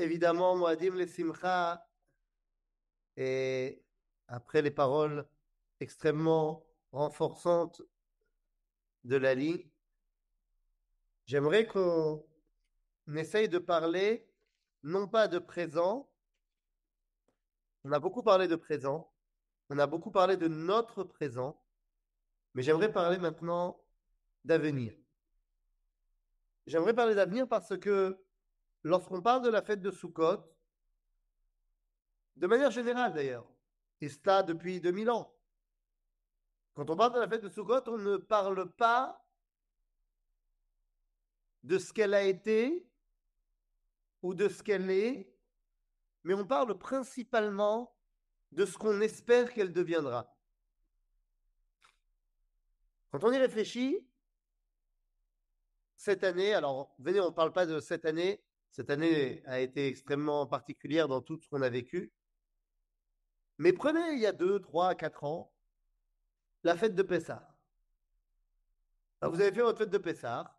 Évidemment, Moadim le Simcha, et après les paroles extrêmement renforçantes de Lali, j'aimerais qu'on essaye de parler non pas de présent, on a beaucoup parlé de présent, on a beaucoup parlé de notre présent, mais j'aimerais parler maintenant d'avenir. J'aimerais parler d'avenir parce que lorsqu'on parle de la fête de Sukkot, de manière générale d'ailleurs, et cela depuis 2000 ans, quand on parle de la fête de Sukkot, on ne parle pas de ce qu'elle a été ou de ce qu'elle est, mais on parle principalement de ce qu'on espère qu'elle deviendra. Quand on y réfléchit, cette année, alors venez, on ne parle pas de cette année a été extrêmement particulière dans tout ce qu'on a vécu, mais prenez il y a 2, 3, 4 ans, la fête de Pessah. Alors, vous avez fait votre fête de Pessah,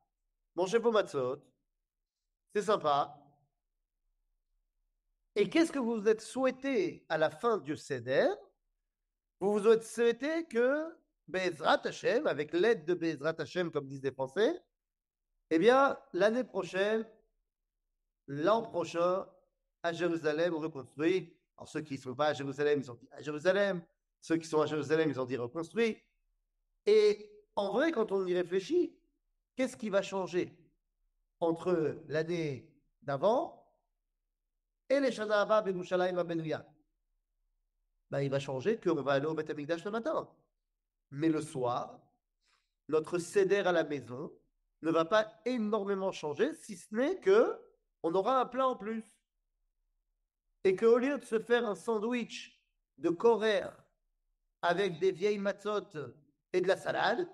mangez vos matzot, c'est sympa. Et qu'est-ce que vous vous êtes souhaité à la fin du Seder? Vous vous êtes souhaité que Bezrat Hashem, avec l'aide de Bezrat Hashem, comme disent les Français, eh bien, l'année prochaine, l'an prochain, à Jérusalem, reconstruit. Alors, ceux qui ne sont pas à Jérusalem, ils ont dit à Jérusalem. Ceux qui sont à Jérusalem, ils ont dit reconstruit. Et en vrai, quand on y réfléchit, qu'est-ce qui va changer entre l'année d'avant et les Shana Abba, Benushalayim, Benouya? Ben, il va changer qu'on va aller au Beth Amikdash le matin. Mais le soir, notre céder à la maison ne va pas énormément changer, si ce n'est que on aura un plat en plus. Et qu'au lieu de se faire un sandwich de coréen avec des vieilles matzot et de la salade,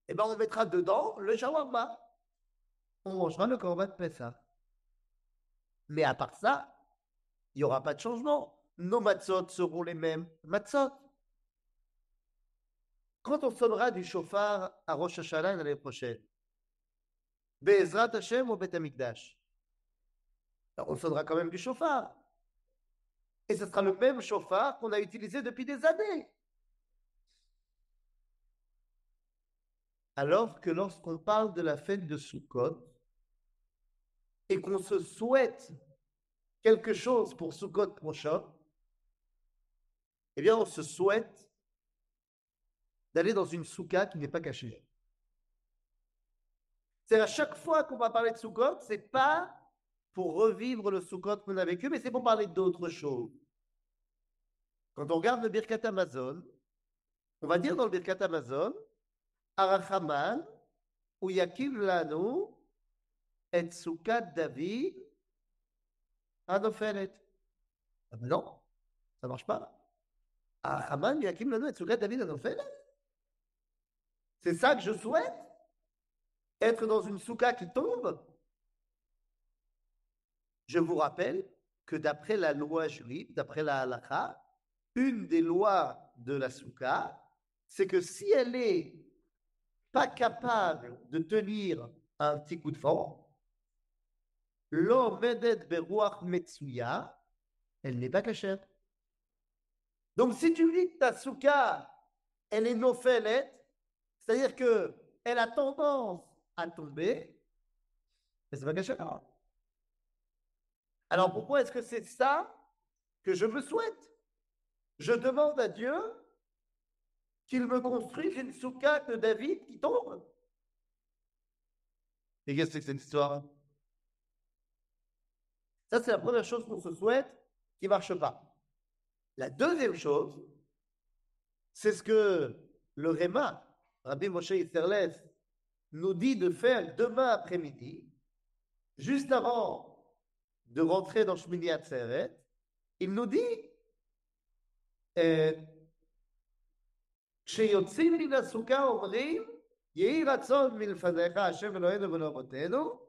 eh ben on mettra dedans le shawarma. On mangera le korban de Pessah. Mais à part ça, il n'y aura pas de changement. Nos matzot seront les mêmes matzot. Quand on sonnera du chauffard à Rosh Hashanah l'année prochaine, Be'ezrat Hashem au Beth Amikdash, on sonnera quand même du chauffard. Et ce sera le même chauffard qu'on a utilisé depuis des années. Alors que lorsqu'on parle de la fête de Sukkot et qu'on se souhaite quelque chose pour Sukkot prochain, eh bien, on se souhaite d'aller dans une soukha qui n'est pas cachée. C'est à chaque fois qu'on va parler de Sukkot, c'est pas pour revivre le Sukkot qu'on a vécu, mais c'est pour parler d'autres choses. Quand on regarde le Birkat Amazon, on va dire dans le Birkat Amazon, Arachaman, ou Yakim Lanu, et Sukkot David, Anofelet. Ah ben non, ça marche pas. Arachaman, Yakim Lanu, et Sukkot David, Anofelet. C'est ça que je souhaite? Être dans une soukha qui tombe? Je vous rappelle que d'après la loi juive, d'après la halakha, une des lois de la soukha, c'est que si elle est pas capable de tenir un petit coup de vent, lo medet beruach metsuya, elle n'est pas cachère. Donc si tu dis que ta soukha, elle est nofelet, c'est-à-dire que elle a tendance à tomber, mais c'est pas cachère. Alors pourquoi est-ce que c'est ça que je me souhaite? Je demande à Dieu qu'il me construise une soukha de David qui tombe. Et qu'est-ce que c'est que cette histoire? Ça, c'est la première chose qu'on se souhaite qui ne marche pas. La deuxième chose, c'est ce que le Réma, Rabbi Moshe Isserles, nous dit de faire demain après-midi, juste avant de rentrer dans Shmini Atzeret. Il nous dit כשיוצאים מן הסוכה אומרים יהי רצון מלפניך השם אלוהינו ולאבותינו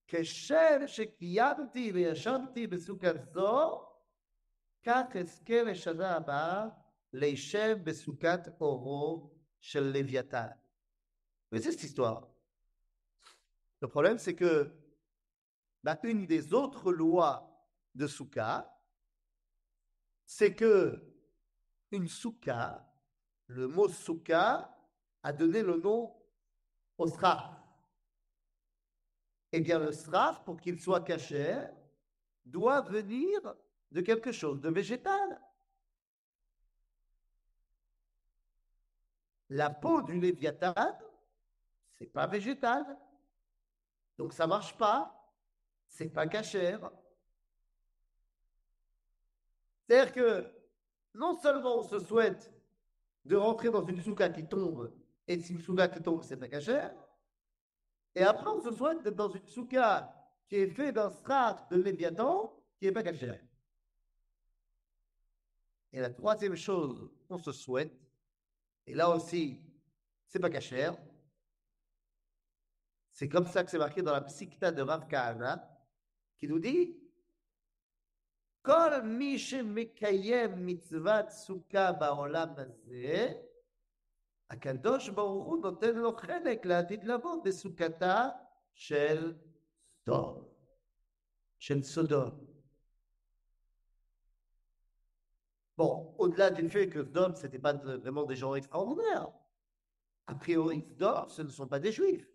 כשם שקיימתי וישנתי בסוכה זו כך אזכה לשנה הבאה להישב בסוכת אורו של לוויתן. Mais c'est cette histoire. Le problème, c'est que une des autres lois de souka, c'est que une souka, le mot souka a donné le nom au straf. Eh bien, le straf, pour qu'il soit caché, doit venir de quelque chose de végétal. La peau du léviathan, c'est pas végétal. Donc ça marche pas, c'est pas cachère. C'est-à-dire que non seulement on se souhaite de rentrer dans une souka qui tombe, et si une souka qui tombe, c'est pas cachère, et après on se souhaite d'être dans une souka qui est faite d'un strat de léviathan qui est pas cachère. Et la troisième chose qu'on se souhaite, et là aussi, c'est pas cachère, c'est comme ça que c'est marqué dans la Psikta de Rav Kahana, qui nous dit כל מי שמקיים מצוות סוכה בעולם הזה, הקדוש ברוך הוא נותן לו חלק לעתיד לבוא בסוכתה של סדום, של סודום. Bon, au-delà du fait que Sodome, ce n'était pas vraiment des gens extraordinaires. A priori, Sodome, ce ne sont pas des juifs.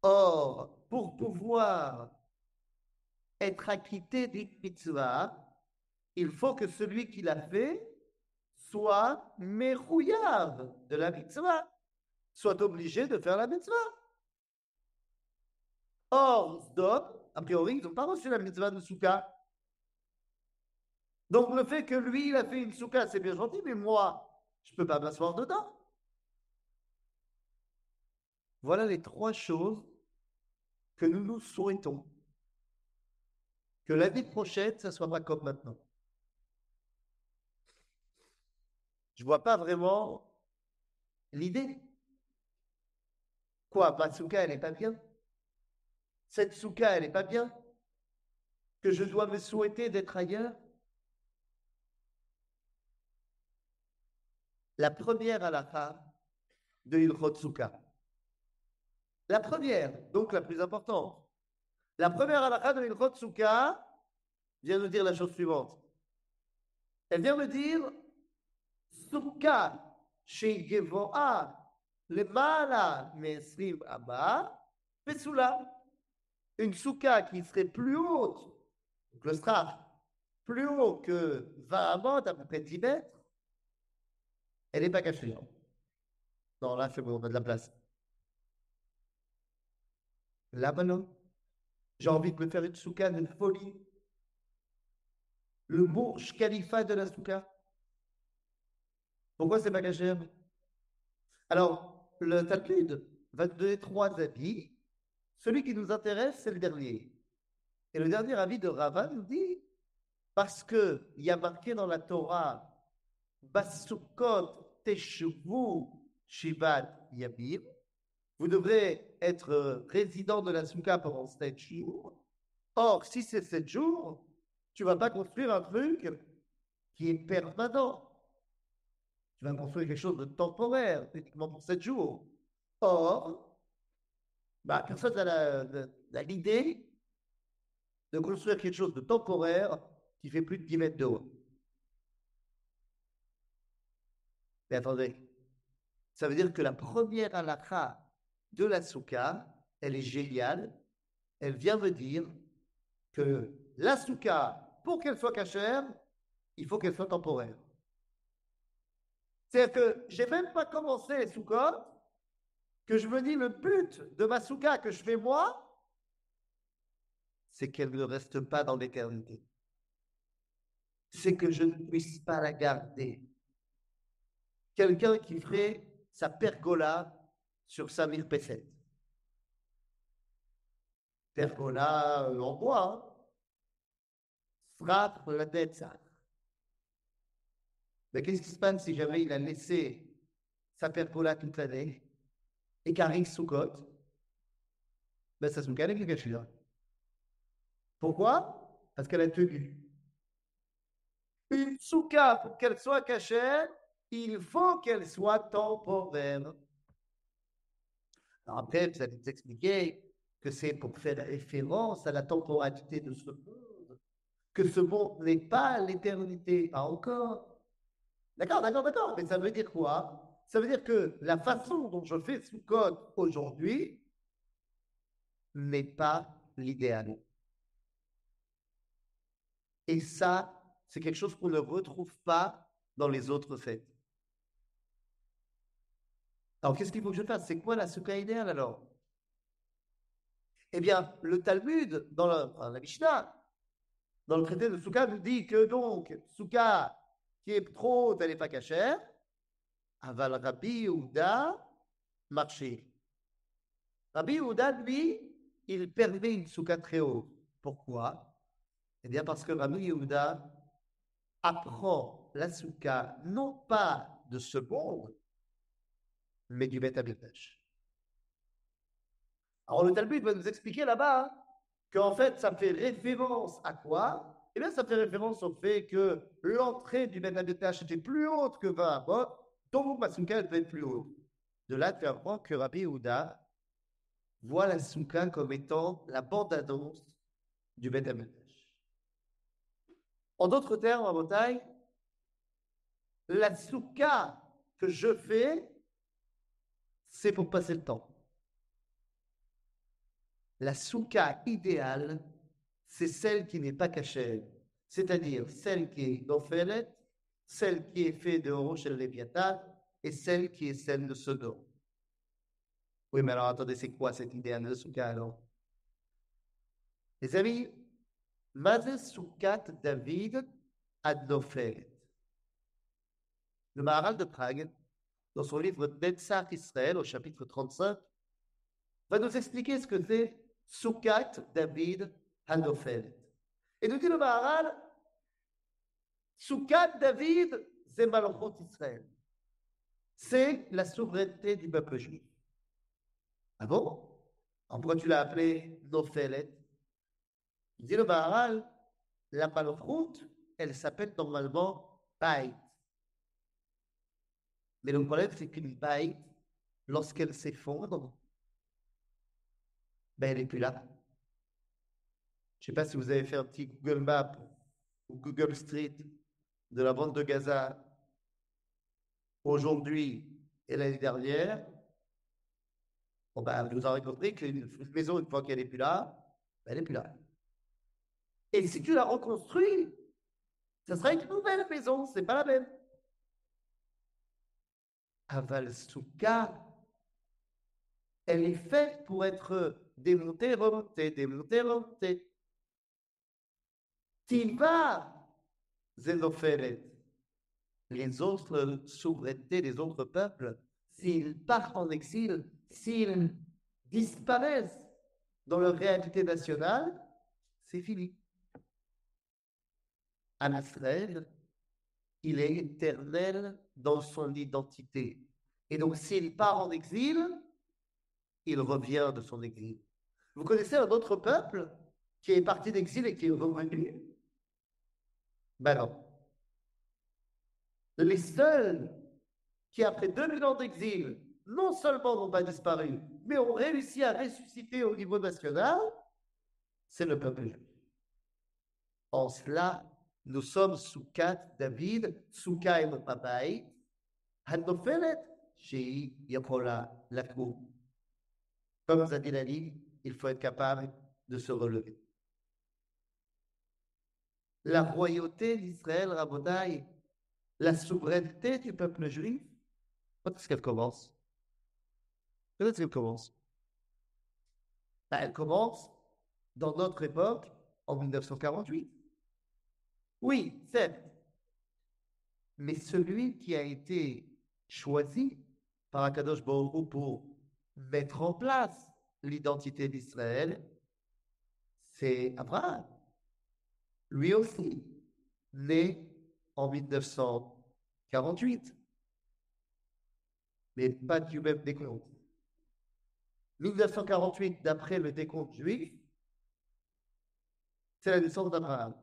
Or, pour pouvoir être acquitté d'une mitzvah, il faut que celui qui l'a fait soit mérouillard de la mitzvah, soit obligé de faire la mitzvah. Or, Sdom, a priori, ils n'ont pas reçu la mitzvah de Souka. Donc, le fait que lui, il a fait une Souka, c'est bien gentil, mais moi, je ne peux pas m'asseoir dedans. Voilà les trois choses que nous nous souhaitons. Que la vie prochaine, ça soit pas comme maintenant. Je ne vois pas vraiment l'idée. Quoi, ma Souka, elle n'est pas bien? Cette Souka, elle n'est pas bien? Que je dois me souhaiter d'être ailleurs? La première halakha de Ilchot Souka. La première, donc la plus importante. La première halakha de Ilchot Souka vient nous dire la chose suivante. Elle vient me dire Souka chez Gevoa le mala mesrim abba pesula. Une souka qui serait plus haute, donc le straf, plus haut que 20 amandes, à peu près 10 mètres, elle n'est pas cachée. Non, là, c'est bon, on a de la place. Là, maintenant, j'ai envie de me faire une souka de folie. Le Burj Khalifa de la souka. Pourquoi c'est pas caché? Alors, le Talmud va te donner trois avis. Celui qui nous intéresse, c'est le dernier. Et le dernier avis de Rava nous dit, parce qu'il y a marqué dans la Torah, Basukot Teshvu Shivat Yamim, vous devrez être résident de la souka pendant 7 jours. Or, si c'est 7 jours, tu ne vas pas construire un truc qui est permanent. Tu vas construire quelque chose de temporaire, uniquement pour 7 jours. Or, bah, personne n'a l'idée de construire quelque chose de temporaire qui fait plus de 10 mètres de haut. Mais attendez, ça veut dire que la première halakha de la souka, elle est géniale. Elle vient me dire que la souka, pour qu'elle soit cachère, il faut qu'elle soit temporaire. C'est-à-dire que j'ai même pas commencé les soukot, que je me dis le but de ma souka que je fais moi, c'est qu'elle ne reste pas dans l'éternité. C'est que je ne puisse pas la garder. Quelqu'un qui ferait sa pergola sur sa mirpesset. Pergola en bois, frappe la tête, ça. Mais qu'est-ce qui se passe si jamais il a laissé sa pergola toute l'année et qu'arrive sous côte? Ben, ça se calme quelque chose. Pourquoi? Parce qu'elle a tenu. Une souka, pour qu'elle soit cachée, il faut qu'elle soit temporaire. Alors après, vous allez nous expliquer que c'est pour faire référence à la temporalité de ce monde, que ce monde n'est pas l'éternité, pas encore. D'accord, d'accord, d'accord, mais ça veut dire quoi? Ça veut dire que la façon dont je fais Sukkot aujourd'hui n'est pas l'idéal. Et ça, c'est quelque chose qu'on ne retrouve pas dans les autres fêtes. Alors, qu'est-ce qu'il faut que je fasse? C'est quoi la Sukkah idéale alors? Eh bien, le Talmud, la Mishnah, dans le traité de Sukkah, nous dit que donc, Sukkah qui est trop haute, elle n'est pas cachère, aval Rabbi Yehuda marché. Rabbi Yehuda, lui, il permet une Sukkah très haute. Pourquoi? Eh bien, parce que Rabbi Yehuda apprend la Sukkah non pas de ce monde, mais du Beth Amikdash. Alors, le Talmud va nous expliquer là-bas qu'en fait, ça fait référence à quoi? Eh bien, ça fait référence au fait que l'entrée du Ben Amikdash était plus haute que 20 amot, donc ma souka devait être plus haute. De là, tu apprends que Rabbi Yehuda voit la souka comme étant la bande-annonce du Ben Amikdash. En d'autres termes, en Bretagne, la souka que je fais, c'est pour passer le temps. La souka idéale, c'est celle qui n'est pas cachée, c'est-à-dire celle qui est d'Ophélet, celle qui est faite de Rochel Léviathan et celle qui est celle de Sodome. Oui, mais alors attendez, c'est quoi cette idéal de souka alors? Les amis, Mazé Soukat David Adnophélet. Le Maharal de Prague, dans son livre Netzach Israël, au chapitre 35, va nous expliquer ce que c'est Soukat David Adnophélet. Et nous dit le Maharal, Soukat David, c'est Malachot Israël. C'est la souveraineté du peuple juif. Ah bon? Pourquoi tu l'as appelé Nophélet? Il dit le Maharal, la Malachot, elle s'appelle normalement Baït. Mais le problème, c'est qu'une Baït, lorsqu'elle s'effondre, ben, elle n'est plus là. Je ne sais pas si vous avez fait un petit Google Map ou Google Street de la bande de Gaza aujourd'hui et l'année dernière. Bon, ben, vous aurez compris qu'une maison, une fois qu'elle n'est plus là, ben, elle n'est plus là. Et si tu la reconstruis, ça sera une nouvelle maison, c'est pas la même. Aval Souka, elle est faite pour être démontée, remontée, démontée, remontée. Tiva, Zénophélét. Les autres souverainetés des autres peuples, s'ils partent en exil, s'ils disparaissent dans leur réalité nationale, c'est fini. En Israël, il est éternel dans son identité. Et donc, s'il part en exil, il revient de son exil. Vous connaissez un autre peuple qui est parti d'exil et qui est revenu? Ben non. Les seuls qui, après 2000 ans d'exil, non seulement n'ont pas disparu, mais ont réussi à ressusciter au niveau national, c'est le peuple juif. En cela, nous sommes sous quatre David, sous Kaïm Papaï, Hannofelet, chez Yakola Lakou. Comme Zadil a dit, il faut être capable de se relever. La royauté d'Israël, Rabotai, la souveraineté du peuple juif, quand est-ce qu'elle commence? Quand est-ce qu'elle commence? Ben, elle commence dans notre époque, en 1948. Oui, certes, mais celui qui a été choisi par Akadosh Baruch Hu pour mettre en place l'identité d'Israël, c'est Abraham. Lui aussi, né en 1948, mais pas du même décompte. 1948, d'après le décompte juif, c'est la naissance d'Abraham.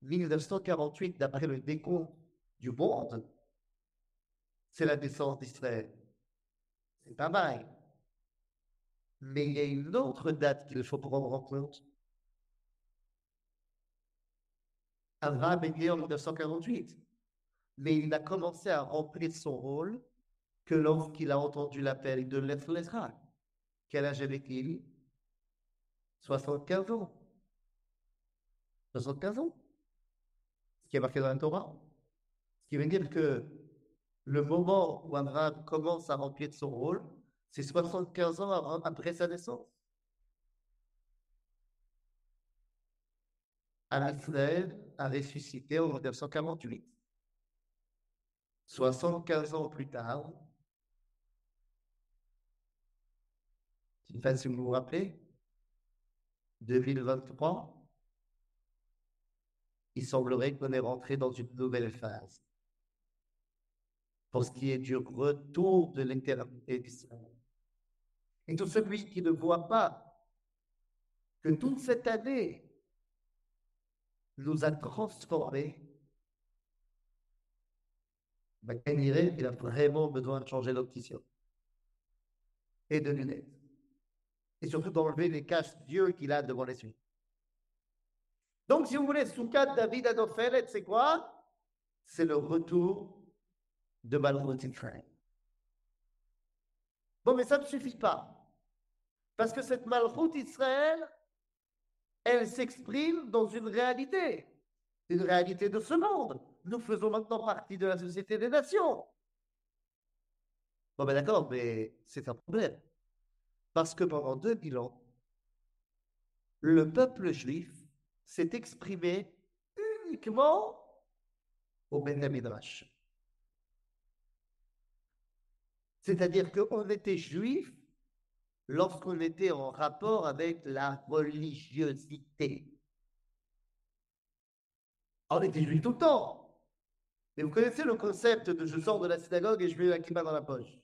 1948, d'après le décompte du monde, c'est la naissance d'Israël. C'est pas mal. Mais il y a une autre date qu'il faut prendre en compte. Abraham est né en 1948, mais il n'a commencé à remplir son rôle que lorsqu'il a entendu l'appel de l'Ethlétra. Quel âge avait-il? 75 ans. 75 ans. Ce qui est marqué dans la Torah. Ce qui veut dire que le moment où Abraham commence à remplir son rôle, c'est 75 ans après sa naissance. Israël a ressuscité en 1948. 75 ans plus tard, je ne sais pas si vous vous rappelez, 2023, il semblerait qu'on est rentré dans une nouvelle phase pour ce qui est du retour de l'éternité d'Israël. Et tout celui qui ne voit pas que toute cette année nous a transformés, ben, il a vraiment besoin de changer d'opticien et de lunettes. Et surtout d'enlever les caches-yeux qu'il a devant les yeux. Donc, si vous voulez, Soukat David Adophelet, c'est quoi? C'est le retour de Malchut Israël. Bon, mais ça ne suffit pas. Parce que cette Malchut Israël, elle s'exprime dans une réalité de ce monde. Nous faisons maintenant partie de la société des nations. Bon, ben d'accord, mais c'est un problème. Parce que pendant 2000 ans, le peuple juif s'est exprimé uniquement au Beth Midrash. C'est-à-dire qu'on était juif lorsqu'on était en rapport avec la religiosité. On était juif tout le temps. Mais vous connaissez le concept de je sors de la synagogue et je mets la kippa dans la poche.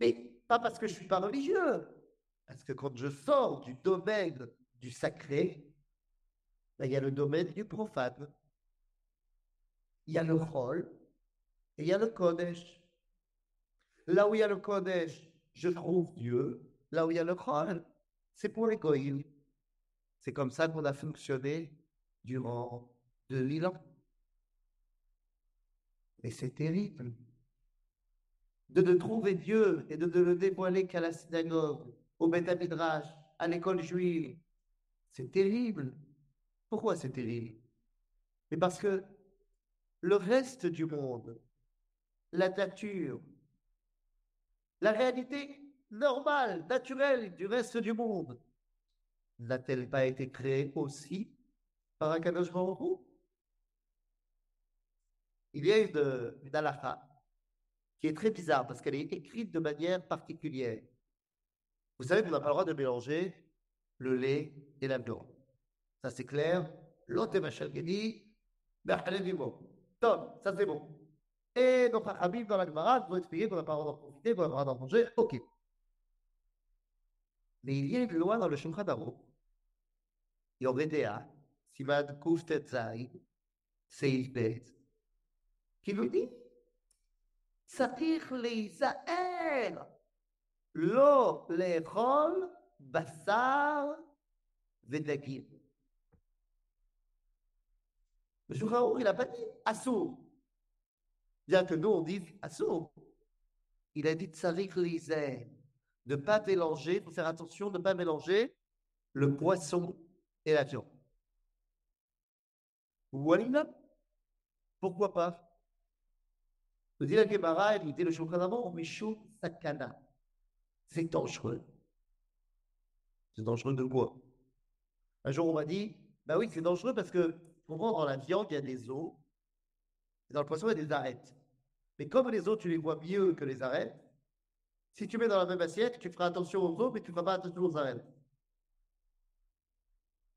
Mais pas parce que je suis pas religieux. Parce que quand je sors du domaine du sacré, ben, il y a le domaine du profane. Il y a le Chol et il y a le Kodesh. Là où il y a le Kodesh, je trouve Dieu. Là où il y a le Chol, c'est pour les goïms. C'est comme ça qu'on a fonctionné durant 2000 ans. Et c'est terrible de ne trouver Dieu et de ne le dévoiler qu'à la synagogue, au Beth Midrash, à l'école juive. C'est terrible. Pourquoi c'est terrible? Mais parce que le reste du monde, la nature, la réalité normale, naturelle du reste du monde, n'a-t-elle pas été créée aussi par un Kadosh Baruch Hu? Il y a une halakha qui est très bizarre parce qu'elle est écrite de manière particulière. Vous savez qu'on n'a pas le droit de mélanger le lait et la viande. Ça, c'est clair. L'autre machin qui dit, Tom, ça c'est bon. Et donc, Habib dans la Gemara vont expliquer qu'on n'a pas le droit d'en profiter, qu'on n'a pas le droit d'en manger. Ok. Mais il y a une loi dans le Shulchan Aruch, Yoredea, Simad Kuftet Zai, Seif Bet, qui nous dit, Satir Leisaer, Lo Lechol, Basar, Vedagim. Le Shulchan Aruch, il n'a pas dit Assour. Bien que nous, on dise Assour. Il a dit Tsarik Leisaer, de ne pas mélanger, il faut faire attention de ne pas mélanger le poisson et la viande. Walina, pourquoi pas? Nous dit la Gemara, il dit le Shulchan Aruch, Mishum Sakana. C'est dangereux. C'est dangereux de quoi? Un jour, on m'a dit, bah oui, c'est dangereux parce que, comprends, dans la viande, il y a des os, et dans le poisson, il y a des arêtes. Mais comme les os, tu les vois mieux que les arêtes, si tu mets dans la même assiette, tu feras attention aux os, mais tu ne feras pas attention aux arêtes.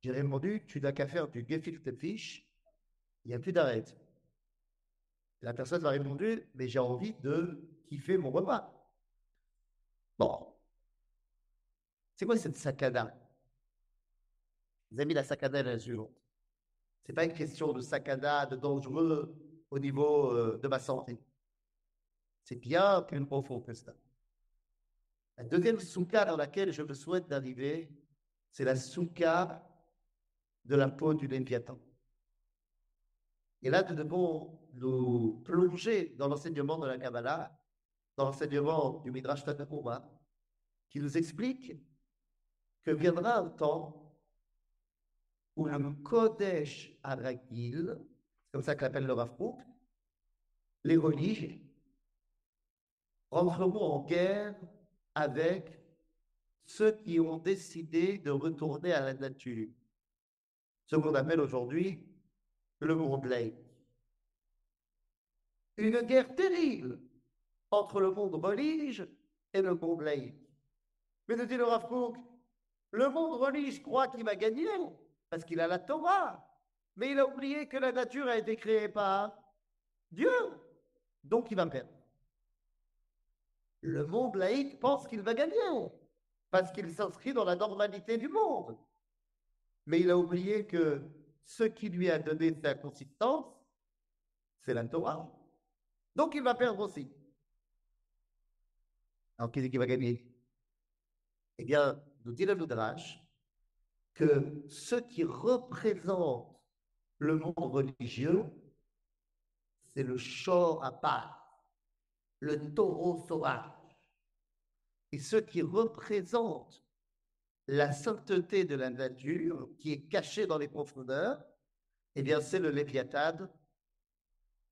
J'ai répondu, tu n'as qu'à faire du gefilte fish, il n'y a plus d'arêtes. La personne m'a répondu, mais j'ai envie de kiffer mon repas. Bon, c'est quoi cette sakana? Les amis, la sakana est la suivante. Ce n'est pas une question de sakana, de dangereux au niveau de ma santé. C'est bien plus profond que ça. La deuxième soukha dans laquelle je me souhaite d'arriver, c'est la soukha de la peau du Léviathan. Et là, nous devons nous plonger dans l'enseignement de la Kabbalah, dans l'enseignement du Midrash Tanakuma, qui nous explique que viendra un temps où le Kodesh Aragil, c'est comme ça qu'appelle le Rav Kook, les religieux rentreront en guerre avec ceux qui ont décidé de retourner à la nature, ce qu'on appelle aujourd'hui le monde laïque. Une guerre terrible entre le monde religieux et le monde laïque. Mais nous dit le Rav Kook, le monde religieux croit qu'il va gagner parce qu'il a la Torah, mais il a oublié que la nature a été créée par Dieu, donc il va perdre. Le monde laïque pense qu'il va gagner parce qu'il s'inscrit dans la normalité du monde. Mais il a oublié que ce qui lui a donné sa consistance, c'est la Torah. Donc il va perdre aussi. Alors qui c'est qui va gagner? Eh bien, nous dit le Midrash que ceux qui représentent le monde religieux, c'est le shor à part, le taureau sauvage. Et ceux qui représentent la sainteté de la nature qui est cachée dans les profondeurs, eh bien, c'est le Léviathan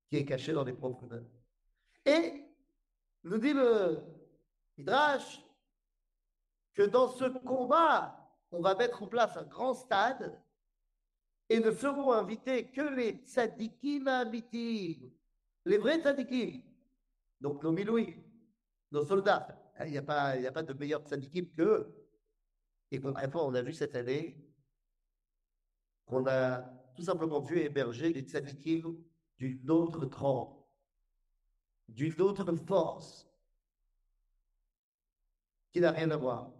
qui est caché dans les profondeurs. Et nous dit le Midrash que dans ce combat, on va mettre en place un grand stade et ne seront invités que les tzadikim amitim, les vrais tzadikim, donc nos milouïs, nos soldats. Il n'y a pas de meilleurs tzadikim qu'eux. Et concrètement, on a vu cette année qu'on a tout simplement vu héberger des tzadikim d'une autre trempe, d'une autre force, qui n'a rien à voir.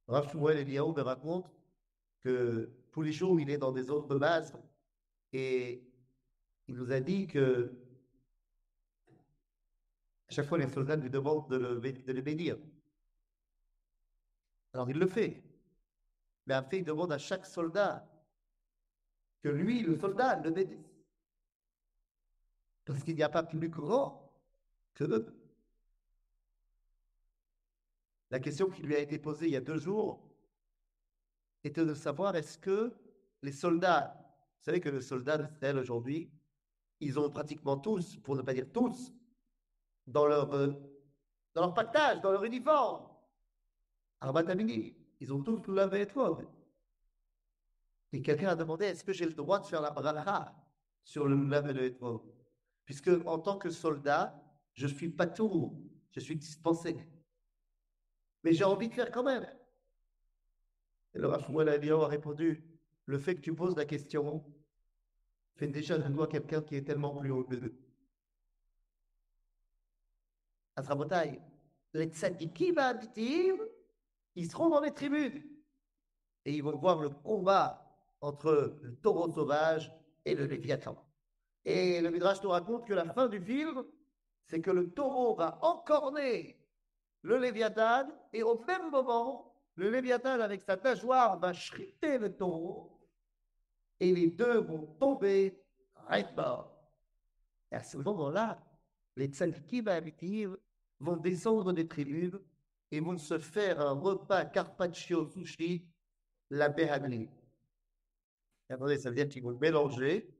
Rav Shmuel Eliyahu me raconte que tous les jours, il est dans des autres bases et il nous a dit que à chaque fois, les soldats lui demandent de le bénir. Alors il le fait. Mais après, il demande à chaque soldat que lui, le soldat, le bénisse. Parce qu'il n'y a pas plus grand que eux. La question qui lui a été posée il y a 2 jours était de savoir est-ce que les soldats, vous savez que les soldats d'Israël aujourd'hui, ils ont pratiquement tous, pour ne pas dire tous, dans leur pactage, dans leur uniforme, Arbat Amini, ils ont tous lavé étoile. Et quelqu'un a demandé est-ce que j'ai le droit de faire la bracha sur le lavé de étoile? Puisque en tant que soldat, je suis pas tout, je suis dispensé. Mais j'ai envie de faire quand même. Et le Rav Shmuel Eliyahu a répondu le fait que tu poses la question fait déjà de toi quelqu'un qui est tellement plus haut que eux. À Srabotai, les tzadikim abitim, ils seront dans les tribunes et ils vont voir le combat entre le taureau sauvage et le Léviathan. Et le Midrash nous raconte que la fin du film, c'est que le taureau va encorner le Léviathan et au même moment, le Léviathan avec sa nageoire va shriter le taureau et les deux vont tomber right mort. Et à ce moment-là, les tzadikim abitim vont descendre des tribunes et vont se faire un repas carpaccio sushi, la béhagli. Attendez, ça veut dire qu'ils vont mélanger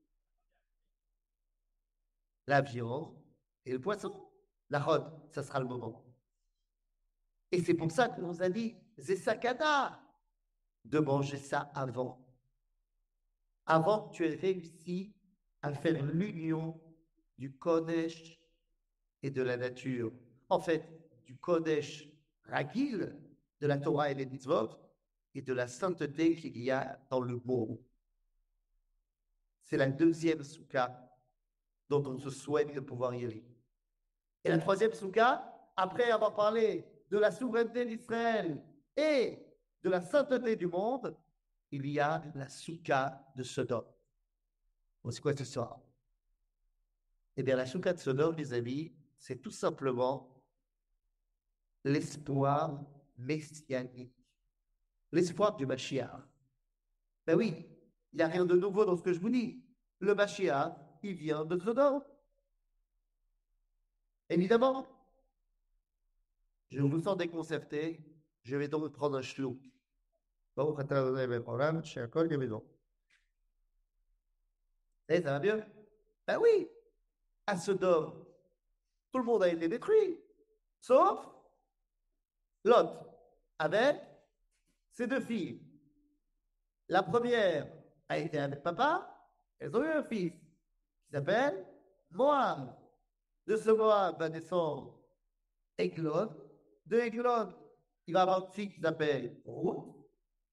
la viande et le poisson. La rôde, ça sera le moment. Et c'est pour ça qu'on nous a dit, c'est sakana de manger ça avant. Avant que tu aies réussi à faire l'union du Kodesh et de la nature. En fait, du Kodesh Ragil, de la Torah et les mitzvot, et de la sainteté qu'il y a dans le monde. C'est la deuxième soukha dont on se souhaite de pouvoir y aller. Et la troisième soukha, après avoir parlé de la souveraineté d'Israël et de la sainteté du monde, il y a la soukha de Sodome. Bon, c'est quoi ce soir? Eh bien, la soukha de Sodome, les amis, c'est tout simplement l'espoir messianique, l'espoir du Mashiach. Ben oui, il n'y a rien de nouveau dans ce que je vous dis. Le Mashiach, il vient de Sodome. Évidemment, je vous sens déconcerté, je vais donc prendre un chlouk. Bon, quand vous avez un problème, je suis encore à la maison. Et ça va mieux? Ben oui, à Sodome, tout le monde a été détruit, sauf Lot, avec ses deux filles. La première a été avec papa, elles ont eu un fils qui s'appelle Moab. De ce Moab va descendre Eglon. De Eglon, il va avoir un fils qui s'appelle Ruth.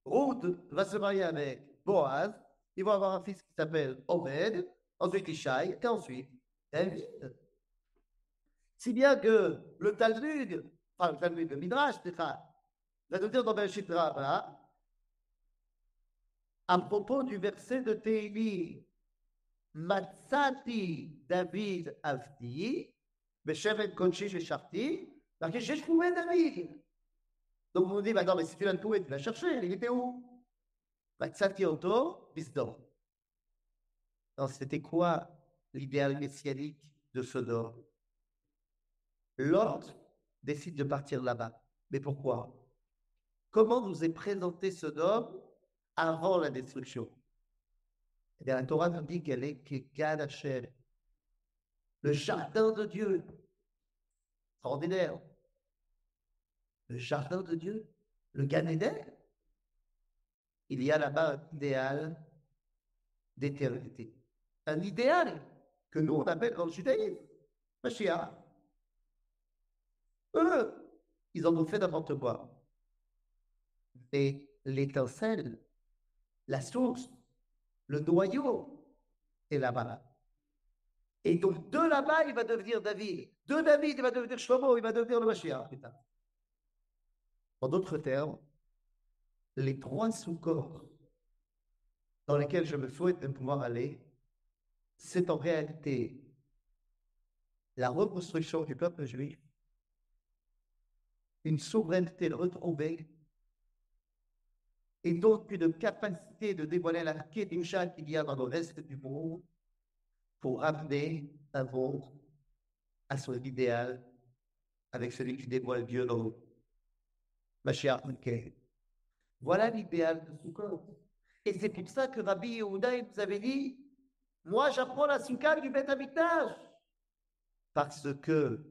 Ruth va se marier avec Boaz. Il va avoir un fils qui s'appelle Obed. Ensuite Ishaï. Et ensuite David. Si bien que le Talmud, enfin le Talmud, le Midrash, va nous dire dans Bereshit Rabbah, à propos du verset de Téli, Matsati David Avdi, Beshevet Konchi Shecharti, parce que j'ai trouvé David. Donc vous me dites, bah non, mais si tu l'as trouvé, tu l'as cherché, il était où? Matsati Oto, Bisdom. Alors c'était quoi l'idéal messianique de Sodome? Lot décide de partir là-bas. Mais pourquoi? Comment nous est présenté Sodome avant la destruction? Eh bien, la Torah nous dit qu'elle est Kegad Hashem, le jardin de Dieu. Extraordinaire. Le jardin de Dieu, le Gan Eden. Il y a là-bas un idéal d'éternité. Un idéal que nous, on appelle dans le judaïsme Mashiach. Eux, ils en ont fait n'importe quoi. Et l'étincelle, la source, le noyau est là-bas. Et donc, de là-bas, il va devenir David. De David, il va devenir Shlomo, il va devenir le Mashiach. En d'autres termes, les trois sous-corps dans lesquels je me souhaite de pouvoir aller, c'est en réalité la reconstruction du peuple juif, une souveraineté retrouvée, et donc une capacité de dévoiler la Kedusha qu'il y a dans le reste du monde pour amener un monde à son idéal avec celui qui dévoile Dieu dans le Mashiach Mikkel. Voilà l'idéal de Sukkot. Et c'est pour ça que Rabbi Yehuda nous avait dit, moi j'apprends la Soukha du Beth Amikdash. Parce que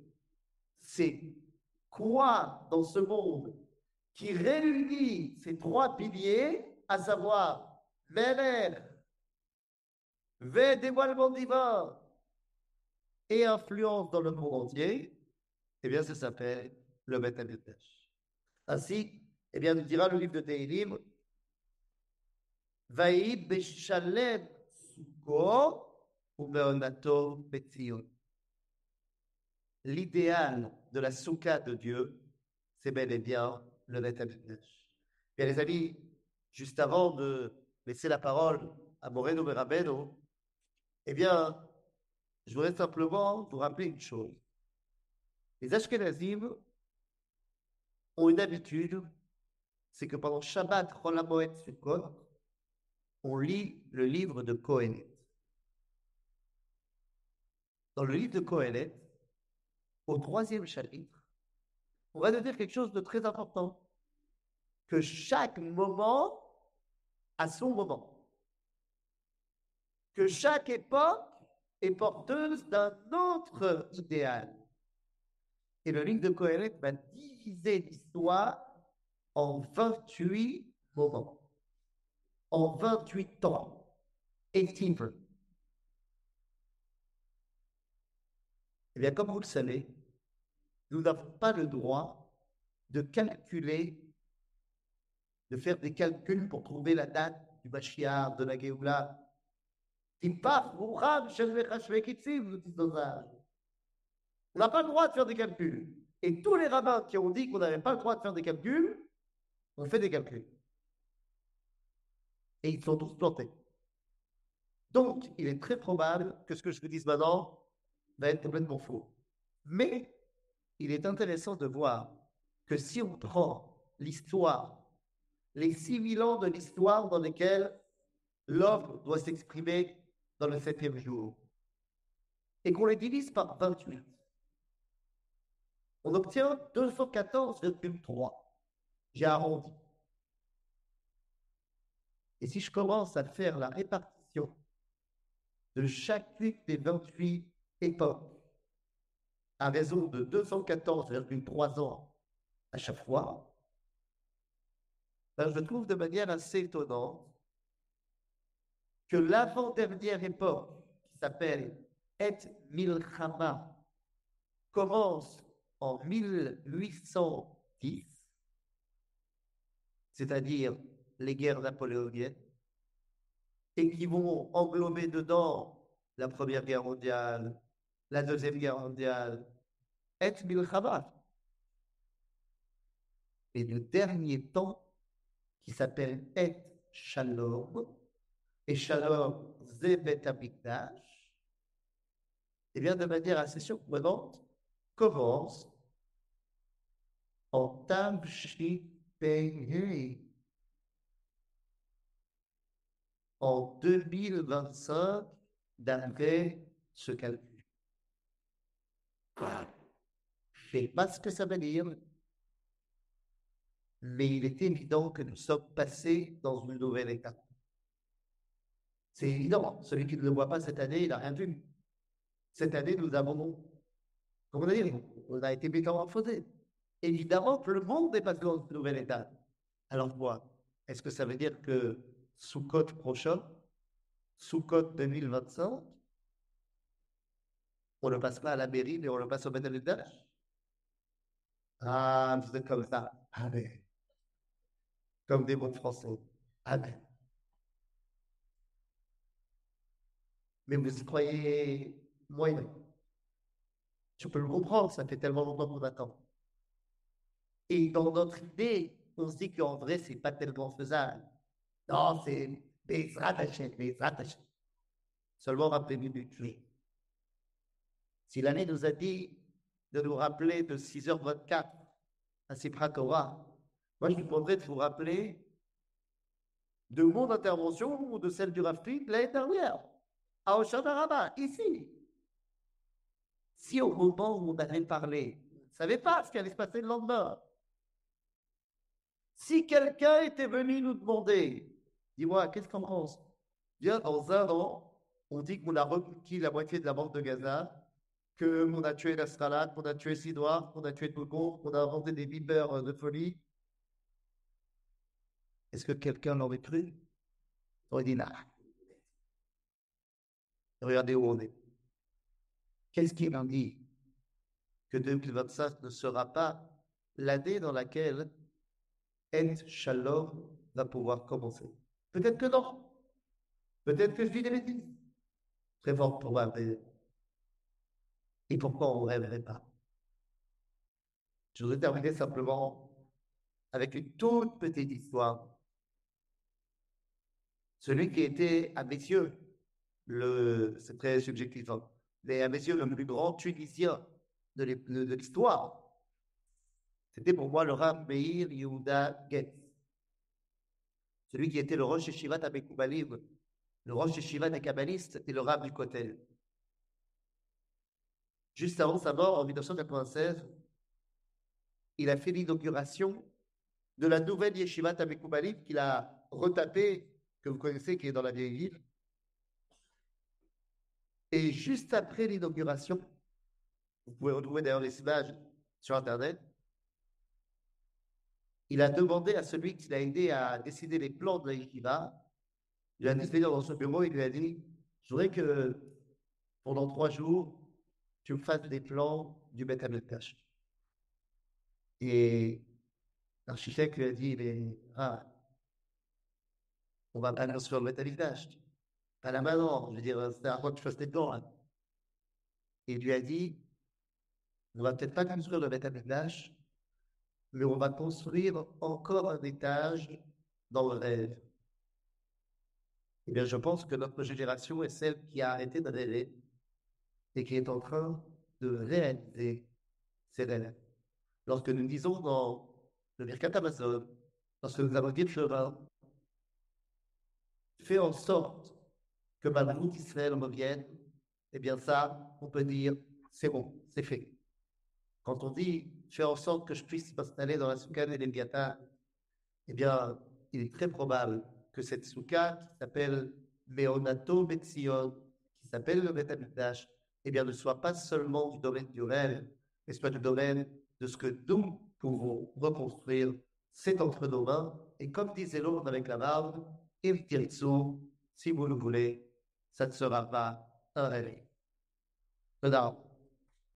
c'est quoi dans ce monde qui réunit ces trois piliers, à savoir Méler, dévoilement divin et influence dans le monde entier, eh bien ça s'appelle le Beth Amikdash. Ainsi, eh bien, nous dira le livre de Tehillim, Vaï Beshalem Sukkot ou Beonato Betzion. L'idéal de la soukha de Dieu, c'est bel et bien le Beth Amikdash. Bien les amis, juste avant de laisser la parole à Moreno Berabeno, eh bien, je voudrais simplement vous rappeler une chose. Les Ashkenazim ont une habitude, c'est que pendant Shabbat, Chol HaMoed Sukkot, on lit le livre de Kohelet. Dans le livre de Kohelet, au troisième chapitre, on va nous dire quelque chose de très important, que chaque moment a son moment, que chaque époque est porteuse d'un autre idéal. Et le livre de Kohelet va diviser l'histoire en 28 moments, en 28 temps, 18 verses. Eh bien, comme vous le savez, nous n'avons pas le droit de calculer, de faire des calculs pour trouver la date du Mashiach, de la Géoula. On n'a pas le droit de faire des calculs. Et tous les rabbins qui ont dit qu'on n'avait pas le droit de faire des calculs, ont fait des calculs. Et ils sont tous plantés. Donc, il est très probable que ce que je vous dise maintenant va être complètement faux. Mais il est intéressant de voir que si on prend l'histoire, les 6000 ans de l'histoire dans lesquels l'homme doit s'exprimer dans le septième jour, et qu'on les divise par 28, on obtient 214,3. J'ai arrondi. Et si je commence à faire la répartition de chacune des 28 époques à raison de 214,3 ans à chaque fois, ben je trouve de manière assez étonnante que l'avant-dernière époque, qui s'appelle Et Milchama, commence en 1810, c'est-à-dire les guerres napoléoniennes, et qui vont englober dedans la Première Guerre mondiale, la Deuxième Guerre mondiale, Et Milchama. Et le dernier temps, qui s'appelle Et Shalom, et Shalom Zebet Amikdash, et bien de manière assez surprenante, commence en Tamshi Pei en 2025 d'après ce calcul. Je ne sais pas ce que ça veut dire, mais il est évident que nous sommes passés dans une nouvelle étape. C'est évident, celui qui ne le voit pas cette année, il n'a rien vu. Cette année, nous avons, comment dire, on a été métamorphosés. Évidemment que le monde est passé dans une nouvelle étape. Alors quoi? Est-ce que ça veut dire que sous code prochain, sous code 2025, on ne passe pas à la mairie, mais on le passe au Beth Amikdash? Ah, vous êtes comme ça. Amen. Comme des bons Français. Amen. Mais vous y croyez moyen. Je peux le comprendre, ça fait tellement longtemps qu'on attend. Et dans notre idée, on se dit qu'en vrai, c'est pas tellement faisable. Non, c'est Bezrat Hashem, Bezrat Hashem. Seulement rappelez-vous du clé. Si l'année nous a dit de nous rappeler de 6h24 à Sipra Torah, moi je vous demanderais de vous rappeler de mon intervention ou de celle du Rafti l'année dernière, à Oshana Rabbah, ici. Si au moment où on avait parlé, on ne savait pas ce qui allait se passer le lendemain, si quelqu'un était venu nous demander, dis-moi, qu'est-ce qu'on pense? Bien, dans un an, on dit qu'on a reconquis la moitié de la bande de Gaza, qu'on a tué la Stralade, qu'on a tué Sidoir, qu'on a tué tout le monde, qu'on a inventé des vipères de folie. Est-ce que quelqu'un l'aurait cru? On aurait dit, nah. Regardez où on est. Qu'est-ce qu'il en dit? Que 2025 ne sera pas l'année dans laquelle Et Shalom va pouvoir commencer. Peut-être que non. Peut-être que je dis des bêtises. Très fort probable. Et pourquoi on ne rêverait pas? Je voudrais terminer simplement avec une toute petite histoire. Celui qui était, à mes yeux, c'est très subjectif, hein, mais à mes yeux, le plus grand Tunisien de l'histoire, c'était pour moi le Rav Meir Yehuda Getz. Celui qui était le Rosh Yeshivat Amekoubalim, le Rosh Yeshivat des Kabbalistes et le Rav du Kotel. Juste avant sa mort, en 1996, il a fait l'inauguration de la nouvelle Yeshivat Amekoubalim qu'il a retapée, que vous connaissez, qui est dans la vieille ville. Et juste après l'inauguration, vous pouvez retrouver d'ailleurs les images sur Internet, il a demandé à celui qui l'a aidé à décider les plans de la Yeshiva, il a dit dans son bureau, il lui a dit, je voudrais que pendant 3 jours, tu me fasses des plans du Beth Amikdash. Et l'architecte lui a dit, mais, on va pas construire le Beth Amikdash. Pas là maintenant, je veux dire, c'est à quoi que tu fasses des plans. Hein. Et il lui a dit, on va peut-être pas construire le Beth Amikdash, mais on va construire encore un étage dans le rêve. Eh bien, je pense que notre génération est celle qui a arrêté de rêver et qui est en train de réaliser ses rêves. lorsque nous disons dans le Birkat Amazon, lorsque nous allons dire Shema, fais en sorte que Malchut Israël revienne, eh bien ça, on peut dire, c'est bon, c'est fait. Quand on dit, fais en sorte que je puisse m'installer dans la soukha et l'Eviata, eh bien, il est très probable que cette soukha qui s'appelle Meonato Betzion, qui s'appelle le Beth Amikdash, eh bien, ne soit pas seulement du domaine du rêve, mais soit du domaine de ce que nous pouvons reconstruire. C'est entre nos mains. Et comme disait l'autre avec la barbe, Il Tiritsu, si vous le voulez, ça ne sera pas un rêve. Todar.